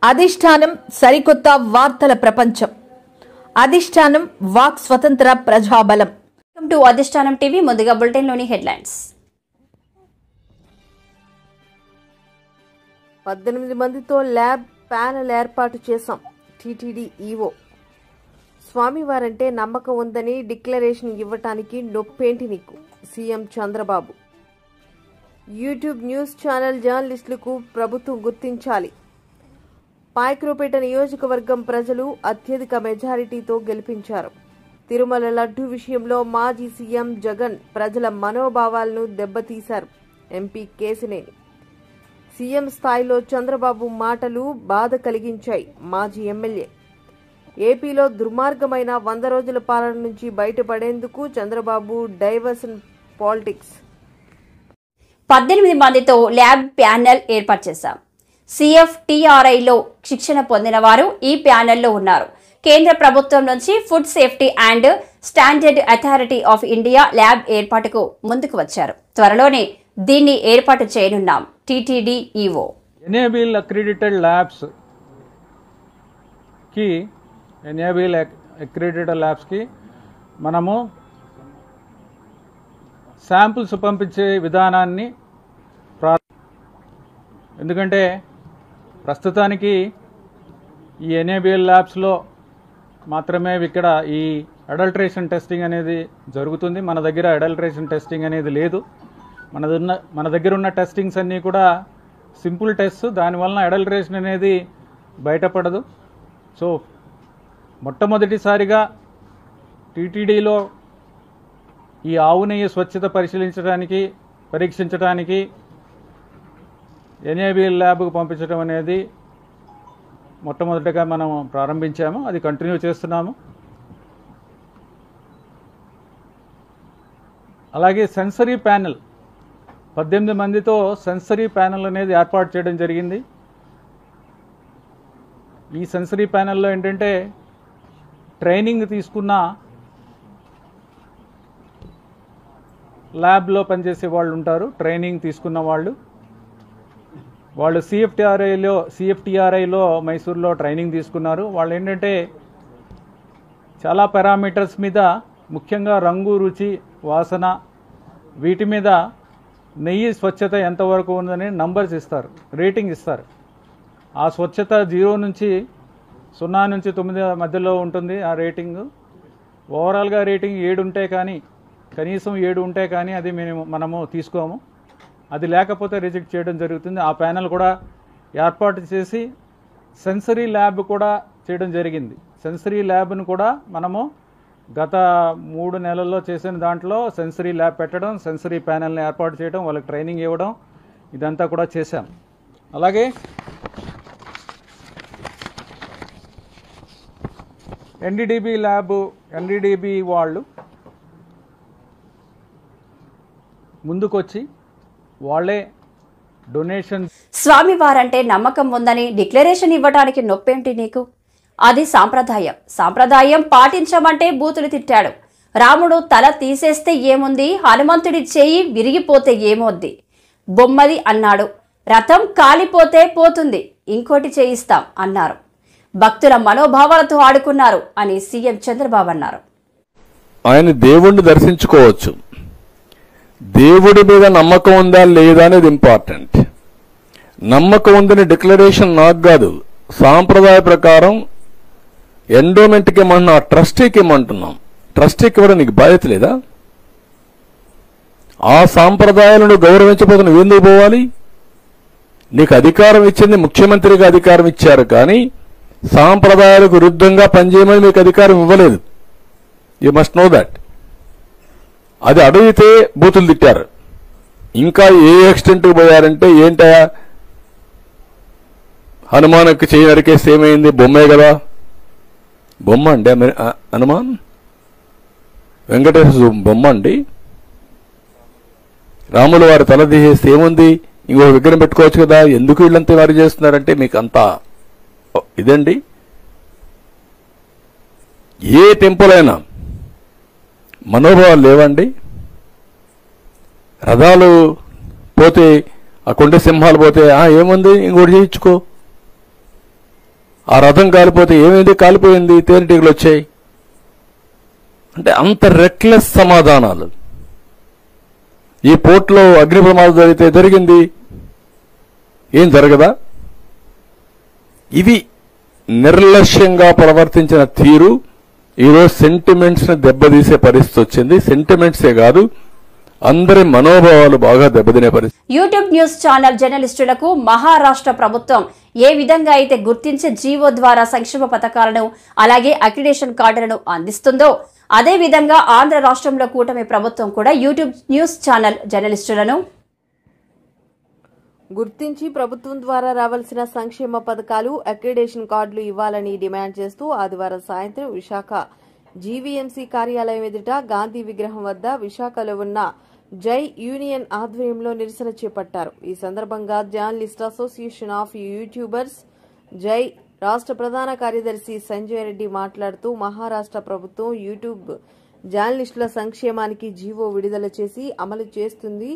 అధిష్టానం సరికొత్త వార్తల ప్రపంచం. అధిష్టానం వాక్ స్వతంత్ర ప్రజాబలం. వెల్కమ్ టు అధిష్టానం టీవీ. ముందుగా బులెటిన్ లోని హెడ్లైన్స్. 18 మందితో ల్యాబ్ ప్యానెల్ ఏర్పాటు చేశాం. TTD EO. స్వామివారంటే నమ్మకం ఉందని డిక్లరేషన్ ఇవ్వటానికి నొప్పేంటి నీకు? CM Chandrababu. YouTube news channel జర్నలిస్టులకు ప్రభుత్వం గుర్తించాలి. పాయక్రోపేట నియోజకవర్గం ప్రజలు అత్యధిక మెజారిటీతో గెలిపించారు. తిరుమల లడ్డూ విషయంలో మాజీ సీఎం జగన్ ప్రజల మనోభావాలను దెబ్బతీశారు. ఎంపీ కేశినేని. సీఎం స్థాయిలో చంద్రబాబు మాటలు బాధ కలిగించాయి. మాజీ ఎమ్మెల్యే. ఏపీలో దుర్మార్గమైన 100 రోజుల పాలన నుంచి బయటపడేందుకు చంద్రబాబు డైవర్షన్ పాలిటిక్స్. 18 మందితో ల్యాబ్ ప్యానెల్ ఏర్పాటు చేశాం. CFTRIలో శిక్షణ పొందిన వారు ఈ ప్యానెల్లో ఉన్నారు. కేంద్ర ప్రభుత్వం నుంచి food safety and standard authority of India lab ఏర్పాటుకు ముందుకు వచ్చారు. త్వరలోనే దీన్ని ఏర్పాటు చేయనున్నాం. TTD EO. Enable accredited labs కి మనము శాంపుల్స్ పంపించే విధానాన్ని ఎందుకంటే ప్రస్తుతానికి ఈ ఎనేబుల్ ల్యాబ్స్లో మాత్రమే ఇక్కడ ఈ అడల్ట్రేషన్ టెస్టింగ్ అనేది జరుగుతుంది. మన దగ్గర అడల్ట్రేషన్ టెస్టింగ్ అనేది లేదు. మన దగ్గర ఉన్న టెస్టింగ్స్ అన్నీ కూడా సింపుల్ టెస్ట్. దానివలన అడల్ట్రేషన్ అనేది బయటపడదు. సో మొట్టమొదటిసారిగా టీటీడీలో ఈ ఆవు నెయ్యి స్వచ్ఛత పరీక్షించడానికి ఎనేబుల్ ల్యాబ్కు పంపించడం అనేది మొట్టమొదటిగా మనం ప్రారంభించాము. అది కంటిన్యూ చేస్తున్నాము. అలాగే సెన్సరీ ప్యానెల్ 18 మందితో సెన్సరీ ప్యానెల్ అనేది ఏర్పాటు చేయడం జరిగింది. ఈ సెన్సరీ ప్యానెల్లో ఏంటంటే ట్రైనింగ్ తీసుకున్న ల్యాబ్లో పనిచేసే వాళ్ళు ఉంటారు. ట్రైనింగ్ తీసుకున్న వాళ్ళు CFTRIలో మైసూర్లో ట్రైనింగ్ తీసుకున్నారు. వాళ్ళు ఏంటంటే చాలా పారామీటర్స్ మీద, ముఖ్యంగా రంగు, రుచి, వాసన, వీటి మీద నెయ్యి స్వచ్ఛత ఎంతవరకు ఉందని నంబర్స్ ఇస్తారు, రేటింగ్ ఇస్తారు. ఆ స్వచ్ఛత 0 నుంచి 0 నుంచి 9 మధ్యలో ఉంటుంది ఆ రేటింగ్. ఓవరాల్గా రేటింగ్ 7 ఉంటే కానీ, కనీసం 7 ఉంటే కానీ అది మనము తీసుకోము. అది లేకపోతే రిజెక్ట్ చేయడం జరుగుతుంది. ఆ ప్యానెల్ కూడా ఏర్పాటు చేసి సెన్సరీ ల్యాబ్ కూడా చేయడం జరిగింది. సెన్సరీ ల్యాబ్ను కూడా మనము గత 3 నెలల్లో చేసిన దాంట్లో సెన్సరీ ల్యాబ్ పెట్టడం, సెన్సరీ ప్యానెల్ని ఏర్పాటు చేయడం, వాళ్ళకి ట్రైనింగ్ ఇవ్వడం, ఇదంతా కూడా చేశాం. అలాగే ఎన్డీడీబీ వాళ్ళు ముందుకొచ్చి వాళ్ళే డొనేషన్. స్వామివారంటే నమ్మకం ఉందని డిక్లరేషన్ ఇవ్వడానికి నొప్పేంటి నీకు? అది సాంప్రదాయం పాటించమంటే బూతులు తిట్టాడు. రాముడు తల తీసేస్తే ఏముంది, హనుమంతుడి చెయ్యి విరిగిపోతే ఏమొద్ది, బొమ్మది అన్నాడు. రథం కాలిపోతే పోతుంది, ఇంకోటి చేయిస్తాం అన్నారు. భక్తుల మనోభావాలతో ఆడుకున్నారు అని సీఎం చంద్రబాబు అన్నారు. ఆయన దేవుణ్ణి దర్శించుకోవచ్చు. దేవుడి మీద నమ్మకం ఉందా లేదా అనేది ఇంపార్టెంట్. నమ్మకం ఉందని డిక్లరేషన్ నాకు కాదు, సాంప్రదాయ ప్రకారం ఎండోమెంట్కి ఇవ్వమన్నా, ట్రస్టీకి ఇవ్వమంటున్నాం. ట్రస్టీకి ఇవ్వడం నీకు బాధ్యత లేదా? ఆ సాంప్రదాయాలను గౌరవించకపోతే నువ్వు ఎందుకు పోవాలి? నీకు అధికారం ఇచ్చింది ముఖ్యమంత్రిగా అధికారం ఇచ్చారు, కానీ సాంప్రదాయాలకు విరుద్ధంగా పనిచేయమని మీకు అధికారం ఇవ్వలేదు. You must know that. అది అడిగితే బూతులు తిట్టారు. ఇంకా ఏ ఎక్స్టెంట్కి పోయారంటే, ఏంటయా హనుమాన్కి చేయి నరికేస్తే ఏమైంది? బొమ్మే కదా. బొమ్మ అండి హనుమాన్, వెంకటేశ్వర బొమ్మ అండి. రాముల వారి తల తీసేస్తే ఏముంది? ఇంకో విగ్రహం పెట్టుకోవచ్చు కదా. ఎందుకు వీళ్ళంతా వారు చేస్తున్నారంటే మీకు అంతా ఇదండి. ఏ టెంపుల్ అయినా మనోభావాలు లేవండి. రథాలు పోతే, ఆ కొండ సింహాలు పోతే ఏముంది ఇంకోటి చేయించుకో. ఆ రథం కాలిపోతే ఏమైంది? కాలిపోయింది, తేనెటీగలు వచ్చాయి. అంటే అంత రెక్లెస్ సమాధానాలు. ఈ పోర్ట్లో అగ్ని ప్రమాదం జరిగితే జరిగింది, ఏం జరగదా? ఇవి నిర్లక్ష్యంగా ప్రవర్తించిన తీరు ఈరోజు సెంటిమెంట్స్ ని దెబ్బతీసే పరిస్థితి వచ్చింది. సెంటిమెంట్సే కాదు, అందరి మనోభావాలు బాగా దెబ్బతినే పరిస్థితి. యూట్యూబ్ న్యూస్ ఛానల్ జర్నలిస్టులకు మహారాష్ట్ర ప్రభుత్వం ఏ విధంగా అయితే గుర్తించే జీవో ద్వారా సంక్షేమ పథకాలను అలాగే అక్రిడేషన్ కార్డులను అందిస్తుందో అదే విధంగా ఆంధ్ర రాష్ట్రంలో కూటమి ప్రభుత్వం కూడా యూట్యూబ్ న్యూస్ ఛానల్ జర్నలిస్టులను గుర్తించి ప్రభుత్వం ద్వారా రావాల్సిన సంక్షేమ పథకాలు, అక్రిడేషన్ కార్డులు ఇవ్వాలని డిమాండ్ చేస్తూ ఆదివారం సాయంత్రం విశాఖ జీవీఎంసీ కార్యాలయం ఎదుట గాంధీ విగ్రహం వద్ద విశాఖలో ఉన్న జై యూనియన్ ఆధ్వర్యంలో నిరసన చేపట్టారు. ఈ సందర్భంగా జర్నలిస్ట్ అసోసియేషన్ ఆఫ్ యూట్యూబర్స్ జై రాష్ట్ర ప్రధాన కార్యదర్శి సంజయ్ రెడ్డి మాట్లాడుతూ మహారాష్ట్ర ప్రభుత్వం యూట్యూబ్ జర్నలిస్టుల సంక్షేమానికి జీవో విడుదల చేసి అమలు చేస్తుంది.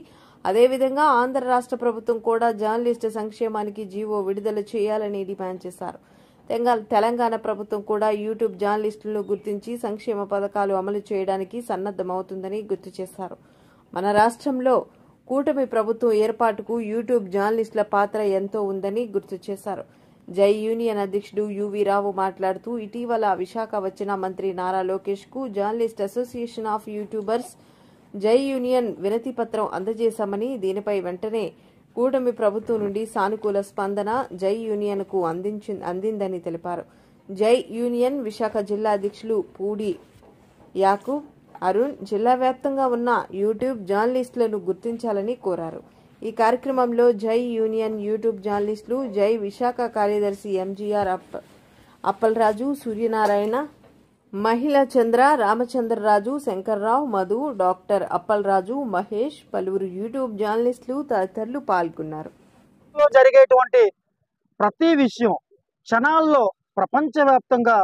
అదేవిధంగా ఆంధ్ర రాష్ట్ర ప్రభుత్వం కూడా జర్నలిస్టు సంక్షేమానికి జీవో విడుదల చేయాలని డిమాండ్ చేశారు. తెలంగాణ ప్రభుత్వం కూడా యూట్యూబ్ జర్నలిస్టులను గుర్తించి సంక్షేమ పథకాలు అమలు చేయడానికి సన్నద్దమవుతుందని గుర్తు చేశారు. మన రాష్ట్రంలో కూటమి ప్రభుత్వం ఏర్పాటుకు యూట్యూబ్ జర్నలిస్టుల పాత్ర ఎంతో ఉందని గుర్తు చేశారు. జై యూనియన్ అధ్యక్షుడు యువి రావు మాట్లాడుతూ ఇటీవల విశాఖ వచ్చిన మంత్రి నారా లోకేష్ కు జర్నలిస్ట్ అసోసియేషన్ ఆఫ్ యూట్యూబర్స్ జై యూనియన్ వినతి పత్రం అందజేశామని, దీనిపై వెంటనే కూటమి ప్రభుత్వం నుండి సానుకూల స్పందన జై యూనియన్ కు అందిందని తెలిపారు. జై యూనియన్ విశాఖ జిల్లా అధ్యక్షులు పూడి యాకూబ్ అరుణ్ జిల్లా వ్యాప్తంగా ఉన్న యూట్యూబ్ జర్నలిస్టులను గుర్తించాలని కోరారు. ఈ కార్యక్రమంలో జై యూనియన్ యూట్యూబ్ జర్నలిస్టులు జై విశాఖ కార్యదర్శి ఎంజీఆర్ అప్పలరాజు, సూర్యనారాయణ, మహిళా చంద్ర, రామచంద్రరాజు, శంకర్రావు, మధు, డాక్టర్ అప్పలరాజు, మహేష్, పలువురు యూట్యూబ్ జర్నలిస్టులు తదితరులు పాల్గొన్నారు. జరిగేటువంటి ప్రతి విషయం క్షణాల్లో ప్రపంచవ్యాప్తంగా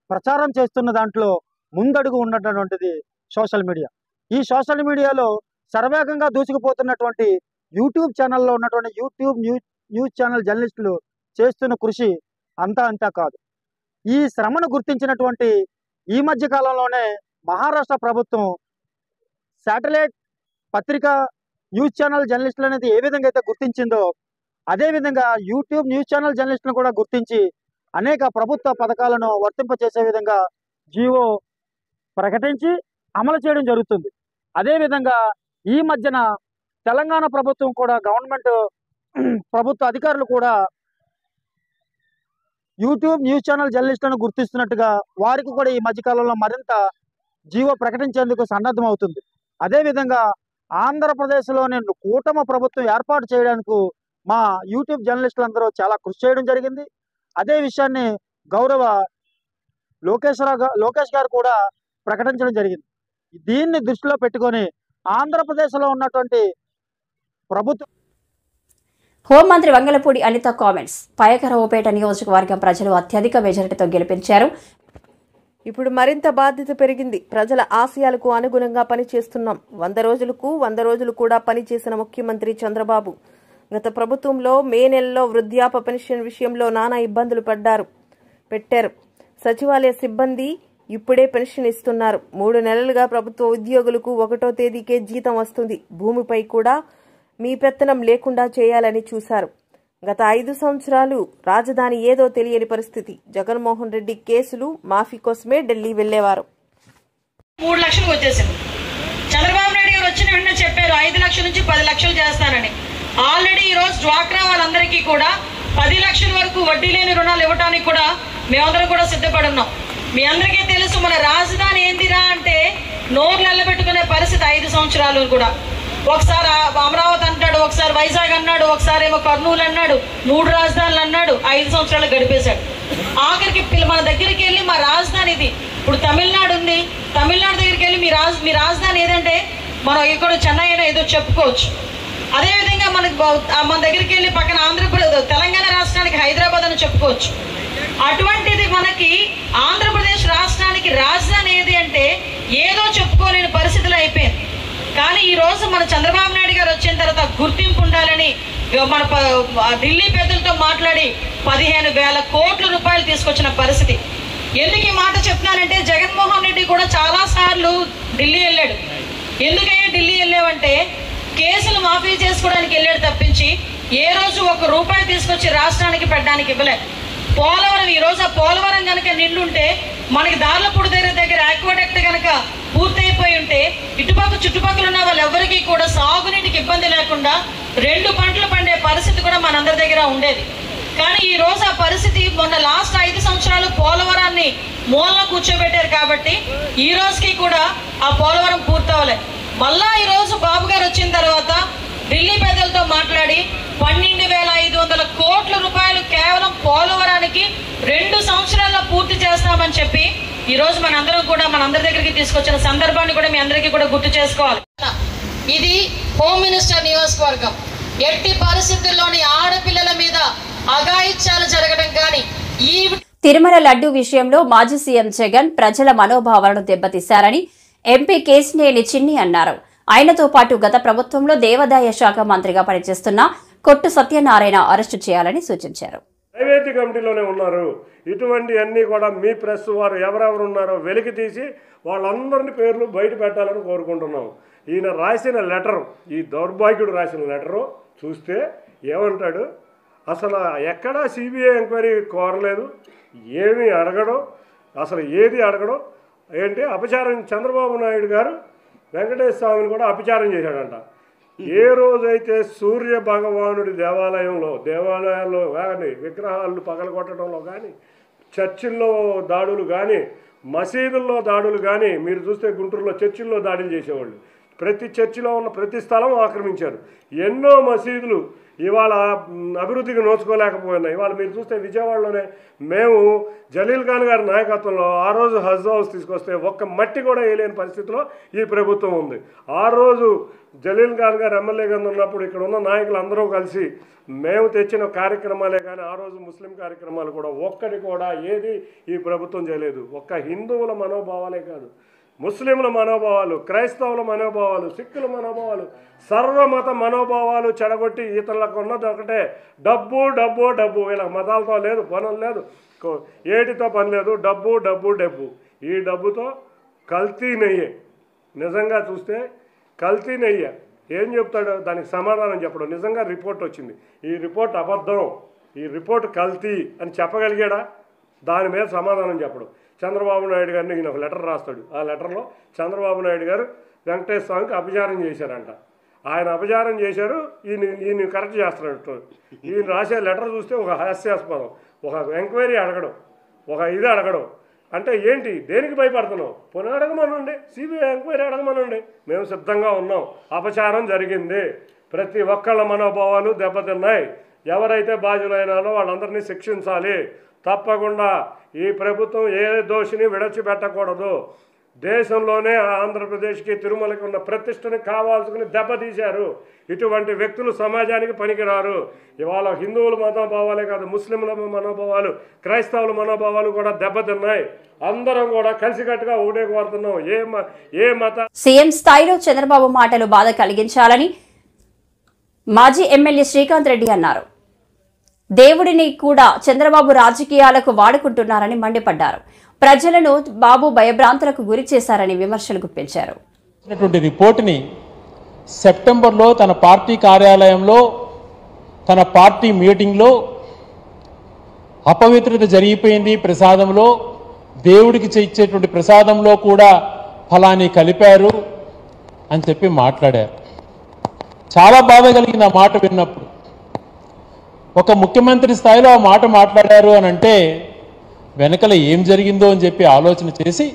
ప్రచారం చేస్తున్న దాంట్లో ముందడుగు ఉన్నటువంటిది సోషల్ మీడియా. ఈ సోషల్ మీడియాలో సర్వేగంగా దూసుకుపోతున్నటువంటి యూట్యూబ్ ఛానల్లో ఉన్నటువంటి యూట్యూబ్ న్యూస్ ఛానల్ జర్నలిస్టులు చేస్తున్న కృషి అంతా కాదు. ఈ శ్రమను గుర్తించినటువంటి ఈ మధ్య కాలంలోనే మహారాష్ట్ర ప్రభుత్వం శాటిలైట్ పత్రిక న్యూస్ ఛానల్ జర్నలిస్టులు అనేది ఏ విధంగా అయితే గుర్తించిందో అదేవిధంగా యూట్యూబ్ న్యూస్ ఛానల్ జర్నలిస్టులను కూడా గుర్తించి అనేక ప్రభుత్వ పథకాలను వర్తింపచేసే విధంగా జీవో ప్రకటించి అమలు చేయడం జరుగుతుంది. అదేవిధంగా ఈ మధ్యన తెలంగాణ ప్రభుత్వం కూడా గవర్నమెంట్ ప్రభుత్వ అధికారులు కూడా యూట్యూబ్ న్యూస్ ఛానల్ జర్నలిస్టులను గుర్తిస్తున్నట్టుగా వారికి కూడా ఈ మధ్యకాలంలో మరింత జీవో ప్రకటించేందుకు సన్నద్ధం అవుతుంది. అదేవిధంగా ఆంధ్రప్రదేశ్లోని కూటమి ప్రభుత్వం ఏర్పాటు చేయడానికి మా యూట్యూబ్ జర్నలిస్టులందరూ చాలా కృషి చేయడం జరిగింది. అదే విషయాన్ని గౌరవ లోకేష్ గారు కూడా ప్రకటించడం జరిగింది. దీన్ని దృష్టిలో పెట్టుకొని ఆంధ్రప్రదేశ్లో ఉన్నటువంటి ప్రభుత్వం హోంమంత్రి వంగలపూడి అనిత కామెంట్స్. పాయకరావుపేట నియోజకవర్గం ప్రజలు అత్యధిక మెజారిటీతో గెలిపించారు. ఇప్పుడు మరింత బాధ్యత పెరిగింది. ప్రజల ఆశయాలకు అనుగుణంగా పనిచేస్తున్నాం. 100 రోజులు కూడా పనిచేసిన ముఖ్యమంత్రి చంద్రబాబు గత ప్రభుత్వంలో మే నెలలో వృద్ధాప్య పెన్షన్ విషయంలో నానా ఇబ్బందులు పెట్టారు. సచివాలయ సిబ్బంది ఇప్పుడే పెన్షన్ ఇస్తున్నారు. 3 నెలలుగా ప్రభుత్వ ఉద్యోగులకు 1వ తేదీకే జీతం వస్తుంది. భూమిపై కూడా మీ పెత్తనం లేకుండా చేయాలని చూశారు. గత 5 సంవత్సరాలు రాజధాని ఏదో తెలియని పరిస్థితి. జగన్మోహన్ రెడ్డి కేసులు మాఫీ కోసమే ఢిల్లీ వెళ్లేవారు. 3 లక్షలు వచ్చేసింది. చంద్రబాబు నాయుడు గారు వచ్చిన వెంటనే చెప్పారు 5 లక్షల నుంచి 10 లక్షలు చేస్తానని. ఆల్రెడీ ఈ రోజు డ్వాక్రా వాళ్ళందరికీ కూడా 10 లక్షల వరకు వడ్డీ లేని రుణాలు ఇవ్వడానికి కూడా మేమందరం కూడా సిద్ధపడి ఉన్నాం. మీ అందరికీ తెలుసు మన రాజధాని ఏందిరా అంటే నోరు నిలబెట్టుకునే పరిస్థితి 5 సంవత్సరాలు కూడా. ఒకసారి అమరావతి అంటాడు, ఒకసారి వైజాగ్ అన్నాడు, ఒకసారి ఏమో కర్నూలు అన్నాడు, 3 రాజధానులు అన్నాడు. 5 సంవత్సరాలు గడిపేశాడు. ఆఖరికి మన దగ్గరికి వెళ్ళి మా రాజధాని ఇది. ఇప్పుడు తమిళనాడు ఉంది, తమిళనాడు దగ్గరికి వెళ్ళి మీ రాజధాని ఏదంటే మనం ఇక్కడ చెన్నై అయినా ఏదో చెప్పుకోవచ్చు. అదేవిధంగా మన దగ్గరికి వెళ్ళి పక్కన ఆంధ్రప్రదేశ్ తెలంగాణ రాష్ట్రానికి హైదరాబాద్ అని చెప్పుకోవచ్చు. అటువంటిది మనకి ఆంధ్రప్రదేశ్ రాష్ట్రానికి రాజధాని ఏది అంటే ఏదో చెప్పుకోలేని పరిస్థితులు అయిపోయింది. కానీ ఈ రోజు మన చంద్రబాబు నాయుడు గారు వచ్చిన తర్వాత గుర్తింపు ఉండాలని మన ఢిల్లీ పెద్దలతో మాట్లాడి 15,000 కోట్ల రూపాయలు తీసుకొచ్చిన పరిస్థితి. ఎందుకు ఈ మాట చెప్తున్నానంటే జగన్మోహన్ రెడ్డి కూడా చాలా సార్లు ఢిల్లీ వెళ్ళాడు. ఎందుకయ్యా ఢిల్లీ వెళ్ళావంటే కేసులు మాఫీ చేసుకోవడానికి వెళ్ళాడు తప్పించి ఏ రోజు 1 రూపాయి తీసుకొచ్చి రాష్ట్రానికి పెట్టడానికి ఇవ్వలేదు. పోలవరం ఈ రోజు ఆ పోలవరం కనుక నిండుంటే మనకి దార్లపూడి దగ్గర ఆక్వాడక్ట్ కనుక పూర్తయిపోయి ఉంటే ఇటుపక్క చుట్టుపక్కల ఉన్న వాళ్ళెవరికీ కూడా సాగునీటికి ఇబ్బంది లేకుండా 2 పంటలు పండే పరిస్థితి కూడా మనందరి దగ్గర ఉండేది. కానీ ఈ రోజు ఆ పరిస్థితి మొన్న లాస్ట్ 5 సంవత్సరాలు పోలవరాన్ని మూలన కూర్చోబెట్టారు కాబట్టి ఈ రోజుకి కూడా ఆ పోలవరం పూర్తవలేదు. మళ్ళా ఈ రోజు బాబు గారు వచ్చిన తర్వాత ఢిల్లీ పెద్దలతో మాట్లాడి 12,500 కోట్ల రూపాయలు కేవలం పోలవరానికి 2 సంవత్సరాల్లో పూర్తి చేస్తామని చెప్పి ఈ రోజు మనందరి దగ్గరికి తీసుకొచ్చిన సందర్భాన్ని కూడా మీ అందరికీ కూడా గుర్తు చేసుకోవాలి. ఇది హోమ్ మినిస్టర్ నియోజకవర్గం. ఎట్టి పరిస్థితుల్లోని ఆడపిల్లల మీద అఘాయిత్యాలు జరగడం కానీ తిరుమల లడ్డు విషయంలో మాజీ సీఎం జగన్ ప్రజల మనోభావాలను దెబ్బతీశారని ఎంపీ కేశినేని చిన్ని అన్నారు. ఆయనతో పాటు గత ప్రభుత్వంలో దేవాదాయ శాఖ మంత్రిగా పనిచేస్తున్న కొట్టు సత్యనారాయణ అరెస్టు చేయాలని సూచించారు. నైవేద్య కమిటీలోనే ఉన్నారు. ఇటువంటి అన్నీ కూడా మీ ప్రెస్ వారు ఎవరెవరు ఉన్నారో వెలికి తీసి వాళ్ళందరినీ పేర్లు బయట పెట్టాలని కోరుకుంటున్నాం. ఈయన రాసిన లెటరు, ఈ దౌర్భాగ్యుడు రాసిన లెటరు చూస్తే ఏమంటాడు, అసలు ఎక్కడా సిబిఐ ఎంక్వైరీ కోరలేదు, ఏమీ అడగడం, అసలు ఏది అడగడం ఏంటి అపచారం. చంద్రబాబు నాయుడు గారు వెంకటేశ్వర స్వామిని కూడా అపచారం చేశాడంట. ఏ రోజైతే సూర్య భగవానుడి దేవాలయాల్లో కానీ విగ్రహాలు పగలగొట్టడంలో కానీ చర్చిల్లో దాడులు కానీ మసీదుల్లో దాడులు కానీ మీరు చూస్తే గుంటూరులో చర్చిల్లో దాడులు చేసేవాళ్ళు. ప్రతి చర్చిలో ఉన్న ప్రతి స్థలం ఆక్రమించారు. ఎన్నో మసీదులు ఇవాళ అభివృద్ధికి నోచుకోలేకపోయినాయి. ఇవాళ మీరు చూస్తే విజయవాడలోనే మేము జలీల్ ఖాన్ గారి నాయకత్వంలో ఆ రోజు హజ్ హౌస్ తీసుకొస్తే ఒక్క మట్టి కూడా వేయలేని పరిస్థితిలో ఈ ప్రభుత్వం ఉంది. ఆ రోజు జలీల్ ఖాన్ గారు ఎమ్మెల్యేగా ఉన్నప్పుడు ఇక్కడ ఉన్న నాయకులు అందరూ కలిసి మేము తెచ్చిన కార్యక్రమాలే కానీ ఆ రోజు ముస్లిం కార్యక్రమాలు కూడా ఒక్కటి కూడా ఏది ఈ ప్రభుత్వం చేయలేదు. ఒక్క హిందువుల మనోభావాలే కాదు, ముస్లింల మనోభావాలు, క్రైస్తవుల మనోభావాలు, సిక్కుల మనోభావాలు, సర్వమత మనోభావాలు చెడగొట్టి ఇతరులకు ఉన్నది ఒకటే డబ్బు డబ్బు డబ్బు. వీళ్ళకి మతాలతో లేదు, పనులు లేదు, ఏటితో పని లేదు, డబ్బు డబ్బు డబ్బు. ఈ డబ్బుతో కల్తీ నెయ్యే. నిజంగా చూస్తే కల్తీ నెయ్యే. ఏం చెప్తాడు దానికి సమాధానం చెప్పడం. నిజంగా రిపోర్ట్ వచ్చింది, ఈ రిపోర్ట్ అబద్ధం, ఈ రిపోర్ట్ కల్తీ అని చెప్పగలిగాడా? దాని మీద సమాధానం చెప్పడం. చంద్రబాబు నాయుడు గారిని ఈయన ఒక లెటర్ రాస్తాడు. ఆ లెటర్లో చంద్రబాబు నాయుడు గారు వెంకటేశ్వర స్వామికి అపచారం చేశారంట. ఆయన అపచారం చేశారు, ఈయన కరెక్ట్ చేస్తున్నాడు. ఈయన రాసే లెటర్ చూస్తే ఒక హాస్యాస్పదం. ఒక ఎంక్వైరీ అడగడం, ఒక ఇది అడగడం అంటే ఏంటి? దేనికి భయపడుతున్నావు? పోనీ అడగమనండి, సిబిఐ ఎంక్వైరీ అడగమనండి, మేము సిద్ధంగా ఉన్నాం. అపచారం జరిగింది, ప్రతి ఒక్కళ్ళ మనోభావాలు దెబ్బతిన్నాయి, ఎవరైతే బాధ్యులైనారో వాళ్ళందరినీ శిక్షించాలి. తప్పకుండా ఈ ప్రభుత్వం ఏ దోషిని విడచిపెట్టకూడదు. దేశంలోనే ఆంధ్రప్రదేశ్కి తిరుమలకి ఉన్న ప్రతిష్టని కావాల్సుకుని దెబ్బతీశారు. ఇటువంటి వ్యక్తులు సమాజానికి పనికిరారు. ఇవాళ హిందువుల మనోభావాలే కాదు, ముస్లింల మనోభావాలు, క్రైస్తవుల మనోభావాలు కూడా దెబ్బతిన్నాయి. అందరం కూడా కలిసికట్టుగా ఒకటే కోరుతున్నాం. ఏ మత సీఎం స్థాయిలో చంద్రబాబు మాటలు బాధ కలిగించాలని మాజీ ఎమ్మెల్యే శ్రీకాంత్ రెడ్డి అన్నారు. దేవుడిని కూడా చంద్రబాబు రాజకీయాలకు వాడుకుంటున్నారని మండిపడ్డారు. ప్రజలను బాబు భయభ్రాంతులకు గురి చేశారని విమర్శలు గుప్పించారు. రిపోర్టుని సెప్టెంబర్లో తన పార్టీ కార్యాలయంలో తన పార్టీ మీటింగ్లో అపవిత్రత జరిగిపోయింది, ప్రసాదంలో దేవుడికి ఇచ్చేటువంటి ప్రసాదంలో కూడా ఫలాన్ని కలిపారు అని చెప్పి మాట్లాడారు. చాలా బాధ కలిగింది ఆ మాట విన్నప్పుడు. ఒక ముఖ్యమంత్రి స్థాయిలో ఆ మాట మాట్లాడారు అని అంటే వెనకల ఏం జరిగిందో అని చెప్పి ఆలోచన చేసి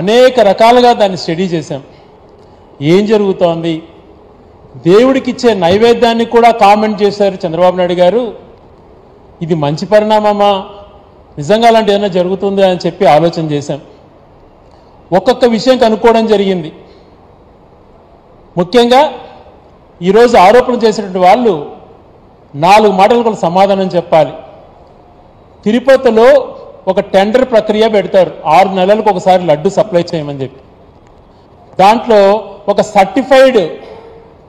అనేక రకాలుగా దాన్ని స్టడీ చేశాం. ఏం జరుగుతోంది, దేవుడికి ఇచ్చే నైవేద్యాన్ని కూడా కామెంట్ చేశారు చంద్రబాబు నాయుడు గారు. ఇది మంచి పరిణామమా, నిజంగా అలాంటి ఏదైనా జరుగుతుందా అని చెప్పి ఆలోచన చేశాం. ఒక్కొక్క విషయం కనుక్కోవడం జరిగింది. ముఖ్యంగా ఈరోజు ఆరోపణ చేసినటువంటి వాళ్ళు 4 మాటలకు సమాధానం చెప్పాలి. తిరుపతిలో ఒక టెండర్ ప్రక్రియ పెడతారు, 6 నెలలకు ఒకసారి లడ్డు సప్లై చేయమని చెప్పి. దాంట్లో ఒక సర్టిఫైడ్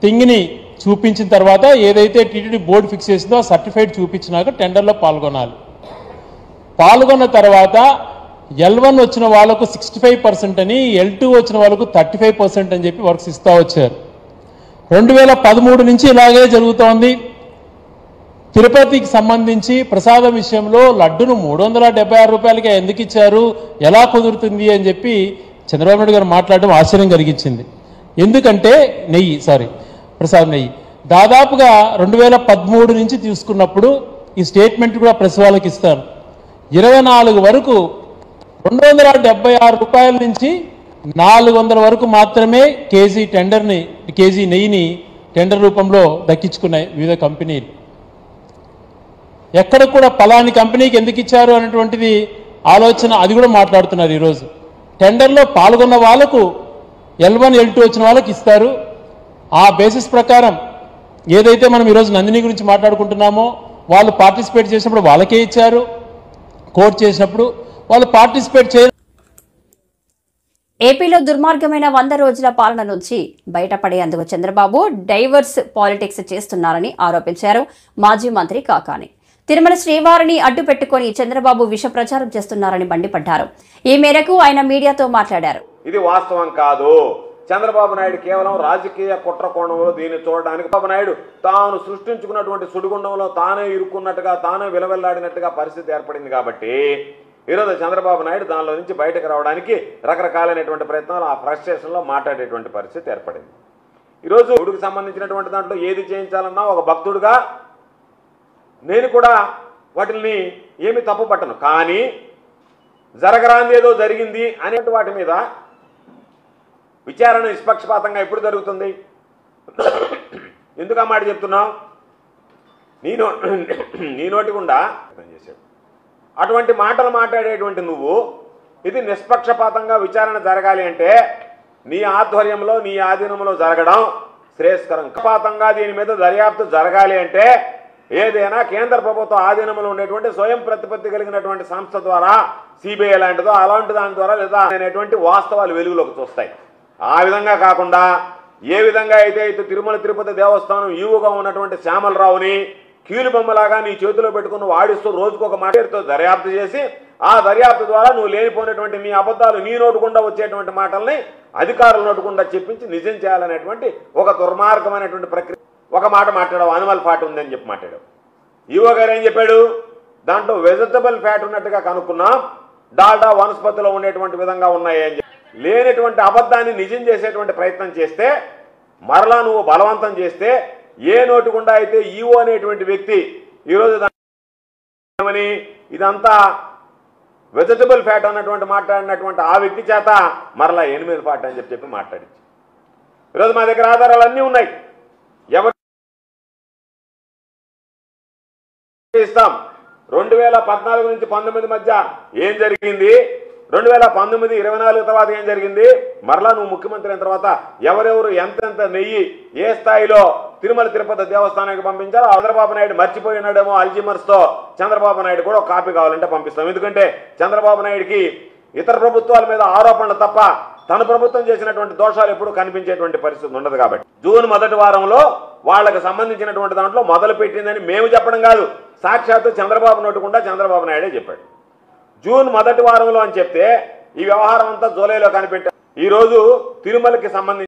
థింగ్ని చూపించిన తర్వాత ఏదైతే టీటీడీ బోర్డు ఫిక్స్ చేసిందో ఆ సర్టిఫైడ్ చూపించినాక టెండర్లో పాల్గొనాలి. పాల్గొన్న తర్వాత L1 వచ్చిన వాళ్ళకు 65% అని, L2 వచ్చిన వాళ్ళకు 35% అని చెప్పి వర్క్స్ ఇస్తూ వచ్చారు. 2013 నుంచి ఇలాగే జరుగుతోంది. తిరుపతికి సంబంధించి ప్రసాదం విషయంలో లడ్డును 376 రూపాయలకే ఎందుకు ఇచ్చారు, ఎలా కుదురుతుంది అని చెప్పి చంద్రబాబు నాయుడు గారు మాట్లాడడం ఆశ్చర్యం కలిగించింది. ఎందుకంటే ప్రసాదం నెయ్యి దాదాపుగా 2013 నుంచి తీసుకున్నప్పుడు ఈ స్టేట్మెంట్ కూడా ప్రెస్ వాళ్ళకి ఇస్తారు. 24 వరకు 276 రూపాయల నుంచి 400 వరకు మాత్రమే కేజీ నెయ్యిని టెండర్ రూపంలో దక్కించుకున్నాయి వివిధ కంపెనీలు. ఎక్కడ కూడా పలాని కంపెనీకి ఎందుకు ఇచ్చారు అనేటువంటిది ఆలోచన, అది కూడా మాట్లాడుతున్నారు ఈరోజు. టెండర్లో పాల్గొన్న వాళ్ళకు L1 L2 వచ్చిన వాళ్ళకి ఇస్తారు. ఆ బేసిస్ ప్రకారం ఏదైతే మనం ఈరోజు నందిని గురించి మాట్లాడుకుంటున్నామో వాళ్ళు పార్టిసిపేట్ చేసినప్పుడు వాళ్ళకే ఇచ్చారు. కోర్టు చేసినప్పుడు వాళ్ళు పార్టిసిపేట్ చేయరు. ఏపీలో దుర్మార్గమైన 100 రోజుల పాలన నుంచి బయటపడేందుకు చంద్రబాబు డైవర్స్ పాలిటిక్స్ చేస్తున్నారని ఆరోపించారు మాజీ మంత్రి కాకాని. తిరుమల శ్రీవారిని అడ్డు పెట్టుకుని చంద్రబాబు విష ప్రచారం చేస్తున్నారని మండిపడ్డారు. ఈ మేరకు ఆయన మీడియాతో మాట్లాడారు. ఇది వాస్తవం కాదు. చంద్రబాబు నాయుడు కేవలం రాజకీయ కుట్ర కోణంలో దీన్ని చూడడానికి బాబు నాయుడు తాను సృష్టించుకున్నటువంటి సుడిగుండంలో తానే ఇరుక్కున్నట్టుగా, తానే విలవెల్లాడినట్టుగా పరిస్థితి ఏర్పడింది. కాబట్టి ఈరోజు చంద్రబాబు నాయుడు దానిలో నుంచి బయటకు రావడానికి రకరకాలైనటువంటి ప్రయత్నాలు, ఆ ఫ్రస్ట్రేషన్లో మాట్లాడేటువంటి పరిస్థితి ఏర్పడింది. ఈరోజు దేవుడికి సంబంధించినటువంటి దాంట్లో ఏది చేయించాలన్నా ఒక భక్తుడుగా నేను కూడా వాటిని ఏమి తప్పు పట్టను. కానీ జరగరాంది ఏదో జరిగింది అనే వాటి మీద విచారణ నిష్పక్షపాతంగా ఎప్పుడు జరుగుతుంది? ఎందుకు ఆ మాట చెప్తున్నావు? నీ నోటి గుండా చేశాడు అటువంటి మాటలు మాట్లాడేటువంటి నువ్వు, ఇది నిష్పక్షపాతంగా విచారణ జరగాలి అంటే నీ ఆధ్వర్యంలో, నీ ఆధీనంలో జరగడం శ్రేయస్కరం. పక్షపాతంగా దీని మీద దర్యాప్తు జరగాలి అంటే ఏదైనా కేంద్ర ప్రభుత్వ ఆధీనంలో ఉండేటువంటి స్వయం ప్రతిపత్తి కలిగినటువంటి సంస్థ ద్వారా, సిబిఐ లాంటిదో అలాంటి దాని ద్వారా లేదా అనేటువంటి వాస్తవాలు వెలుగులోకి చూస్తాయి. ఆ విధంగా కాకుండా ఏ విధంగా అయితే తిరుమల తిరుపతి దేవస్థానం ఈవుగా ఉన్నటువంటి శ్యామలరావుని కీలుబొమ్మలాగా నీ చేతిలో పెట్టుకుని వాడిస్తూ రోజుకొక మాటతో దర్యాప్తు చేసి, ఆ దర్యాప్తు ద్వారా నువ్వు లేనిపోయినటువంటి నీ అబద్ధాలు నీ నోటుకుండా వచ్చేటువంటి మాటల్ని అధికారుల నోటుకుండా చెప్పించి నిజం చేయాలనేటువంటి ఒక దుర్మార్గమైనటువంటి ప్రక్రియ. ఒక మాట మాట్లాడావు, అనిమల్ ఫ్యాట్ ఉందని చెప్పి మాట్లాడావు. ఈవో గారు ఏం చెప్పాడు? దాంట్లో వెజిటబుల్ ఫ్యాట్ ఉన్నట్టుగా కనుక్కున్నాం, డాల్డా వనస్పతిలో ఉండేటువంటి విధంగా ఉన్నాయి అని చెప్పి లేనటువంటి అబద్ధాన్ని నిజం చేసేటువంటి ప్రయత్నం చేస్తే, మరలా నువ్వు బలవంతం చేస్తే, ఏ నోటికుండా అయితే ఈవో అనేటువంటి వ్యక్తి ఈరోజు ఇదంతా వెజిటబుల్ ఫ్యాట్ అన్నటువంటి మాట్లాడినటువంటి ఆ వ్యక్తి చేత మరలా ఎనిమల్ ఫ్యాట్ అని చెప్పి మాట్లాడింది. ఈరోజు మా దగ్గర ఆధారాలు అన్నీ ఉన్నాయి. ఎవరు ఇస్తాం? 2014 నుంచి 19 మధ్య ఏం జరిగింది, 2019, 24 తర్వాత ఏం జరిగింది, మరలా నువ్వు ముఖ్యమంత్రి అయిన తర్వాత ఎవరెవరు ఎంతెంత నెయ్యి ఏ స్థాయిలో తిరుమల తిరుపతి దేవస్థానానికి పంపించారో చంద్రబాబు నాయుడు మర్చిపోయినాడేమో అల్జిమర్స్తో. చంద్రబాబు నాయుడు కూడా ఒక కాపీ కావాలంటే పంపిస్తాం. ఎందుకంటే చంద్రబాబు నాయుడికి ఇతర ప్రభుత్వాల మీద ఆరోపణలు తప్ప తన ప్రభుత్వం చేసినటువంటి దోషాలు ఎప్పుడూ కనిపించేటువంటి పరిస్థితి ఉండదు. కాబట్టి జూన్ మొదటి వారంలో వాళ్ళకి సంబంధించినటువంటి దాంట్లో మొదలు పెట్టిందని మేము చెప్పడం కాదు, సాక్షాత్తు చంద్రబాబు నోటుకుండా చంద్రబాబు నాయుడే చెప్పాడు. జూన్ మొదటి వారంలో అని చెప్తే ఈ వ్యవహారం అంతా జూలైలో కనిపెట్టారు. ఈరోజు తిరుమలకి సంబంధించి